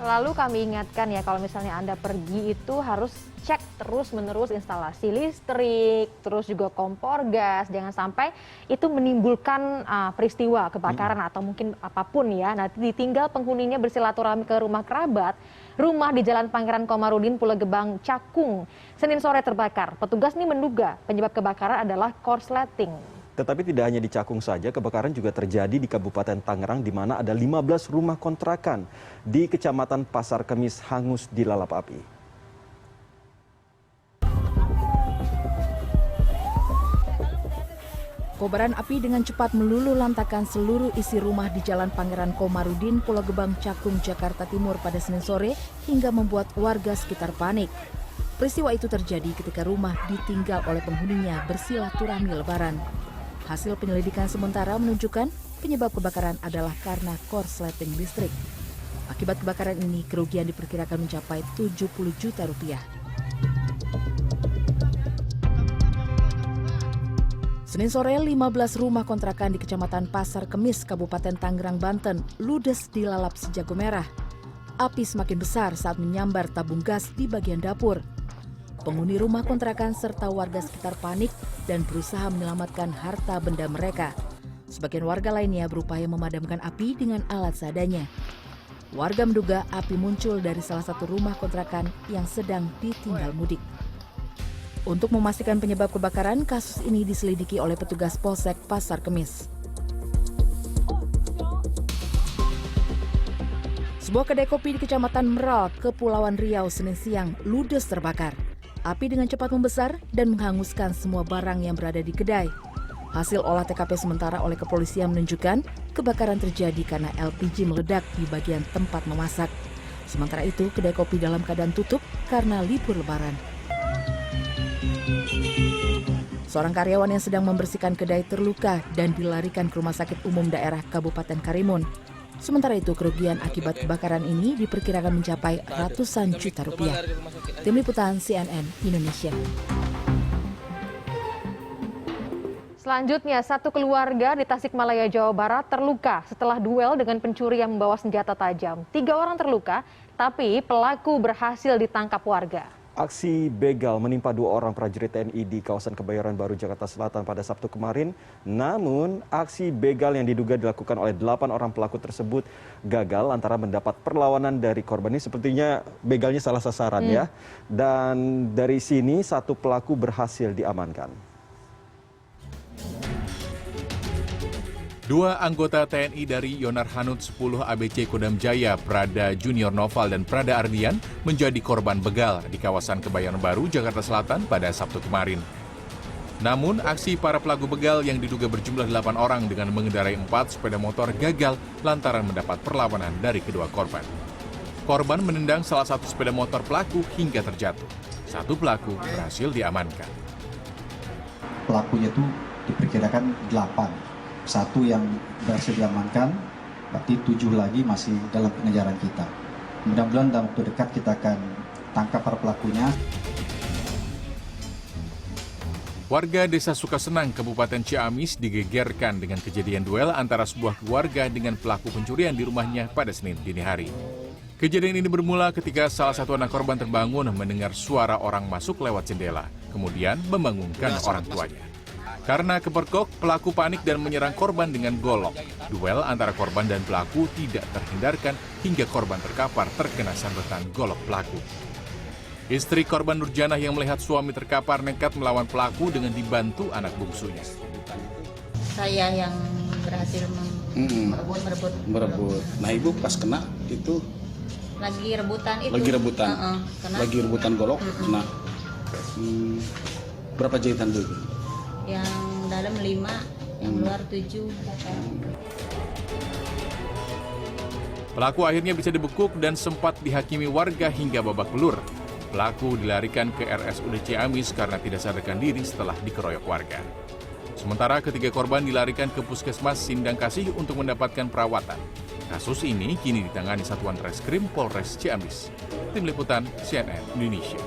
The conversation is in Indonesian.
Selalu kami ingatkan ya kalau misalnya Anda pergi itu harus cek terus-menerus instalasi listrik, terus juga kompor gas, jangan sampai itu menimbulkan peristiwa kebakaran atau mungkin apapun ya. Nanti ditinggal penghuninya bersilaturahmi ke rumah kerabat, rumah di Jalan Pangeran Komarudin, Pulau Gebang, Cakung, Senin sore terbakar. Petugas ini menduga penyebab kebakaran adalah korsleting. Tetapi tidak hanya di Cakung saja, kebakaran juga terjadi di Kabupaten Tangerang di mana ada 15 rumah kontrakan di Kecamatan Pasar Kemis hangus dilalap api. Kobaran api dengan cepat meluluh lantakan seluruh isi rumah di Jalan Pangeran Komarudin, Pulau Gebang, Cakung, Jakarta Timur pada Senin sore hingga membuat warga sekitar panik. Peristiwa itu terjadi ketika rumah ditinggal oleh penghuninya bersilaturahmi lebaran. Hasil penyelidikan sementara menunjukkan penyebab kebakaran adalah karena korsleting listrik. Akibat kebakaran ini, kerugian diperkirakan mencapai 70 juta rupiah. Senin sore, 15 rumah kontrakan di Kecamatan Pasar Kemis, Kabupaten Tangerang, Banten, ludes dilalap si jago merah. Api semakin besar saat menyambar tabung gas di bagian dapur. Penghuni rumah kontrakan serta warga sekitar panik dan berusaha menyelamatkan harta benda mereka. Sebagian warga lainnya berupaya memadamkan api dengan alat seadanya. Warga menduga api muncul dari salah satu rumah kontrakan yang sedang ditinggal mudik. Untuk memastikan penyebab kebakaran, kasus ini diselidiki oleh petugas Polsek Pasar Kemis. Sebuah kedai kopi di Kecamatan Meral, Kepulauan Riau, Senin siang ludes terbakar. Api dengan cepat membesar dan menghanguskan semua barang yang berada di kedai. Hasil olah TKP sementara oleh kepolisian menunjukkan kebakaran terjadi karena LPG meledak di bagian tempat memasak. Sementara itu, kedai kopi dalam keadaan tutup karena libur lebaran. Seorang karyawan yang sedang membersihkan kedai terluka dan dilarikan ke Rumah Sakit Umum Daerah Kabupaten Karimun. Sementara itu, kerugian akibat kebakaran ini diperkirakan mencapai ratusan juta rupiah. Tim Liputan CNN Indonesia. Selanjutnya, satu keluarga di Tasikmalaya, Jawa Barat terluka setelah duel dengan pencuri yang membawa senjata tajam. 3 orang terluka, tapi pelaku berhasil ditangkap warga. Aksi begal menimpa 2 orang prajurit TNI di kawasan Kebayoran Baru, Jakarta Selatan pada Sabtu kemarin. Namun, aksi begal yang diduga dilakukan oleh 8 orang pelaku tersebut gagal antara mendapat perlawanan dari korban. Ini sepertinya begalnya salah sasaran ya. Dan dari sini satu pelaku berhasil diamankan. 2 anggota TNI dari Yonar Hanut 10 ABC Kodam Jaya, Prada Junior Noval dan Prada Ardian menjadi korban begal di kawasan Kebayoran Baru, Jakarta Selatan pada Sabtu kemarin. Namun, aksi para pelaku begal yang diduga berjumlah 8 orang dengan mengendarai 4 sepeda motor gagal lantaran mendapat perlawanan dari kedua korban. Korban menendang salah satu sepeda motor pelaku hingga terjatuh. Satu pelaku berhasil diamankan. Pelakunya itu diperkirakan 8. 1 yang berhasil diamankan, berarti 7 lagi masih dalam pengejaran kita. Mudah-mudahan dalam waktu dekat kita akan tangkap para pelakunya. Warga Desa Sukasenang, Kabupaten Ciamis digegerkan dengan kejadian duel antara sebuah keluarga dengan pelaku pencurian di rumahnya pada Senin dini hari. Kejadian ini bermula ketika salah satu anak korban terbangun mendengar suara orang masuk lewat jendela, kemudian membangunkan orang tuanya. Karena kepergok, pelaku panik dan menyerang korban dengan golok. Duel antara korban dan pelaku tidak terhindarkan hingga korban terkapar terkena sambutan golok pelaku. Istri korban Nurjanah yang melihat suami terkapar nekat melawan pelaku dengan dibantu anak bungsunya. Saya yang berhasil merebut. Nah, ibu pas kena itu lagi rebutan itu. Lagi rebutan golok. Nah, berapa jahitan dulu? Yang dalam 5, yang luar 7. Pelaku akhirnya bisa dibekuk dan sempat dihakimi warga hingga babak belur. Pelaku dilarikan ke RSUD Ciamis karena tidak sadarkan diri setelah dikeroyok warga. Sementara ketiga korban dilarikan ke Puskesmas Sindang Kasih untuk mendapatkan perawatan. Kasus ini kini ditangani Satuan Reskrim Polres Ciamis. Tim Liputan CNN Indonesia.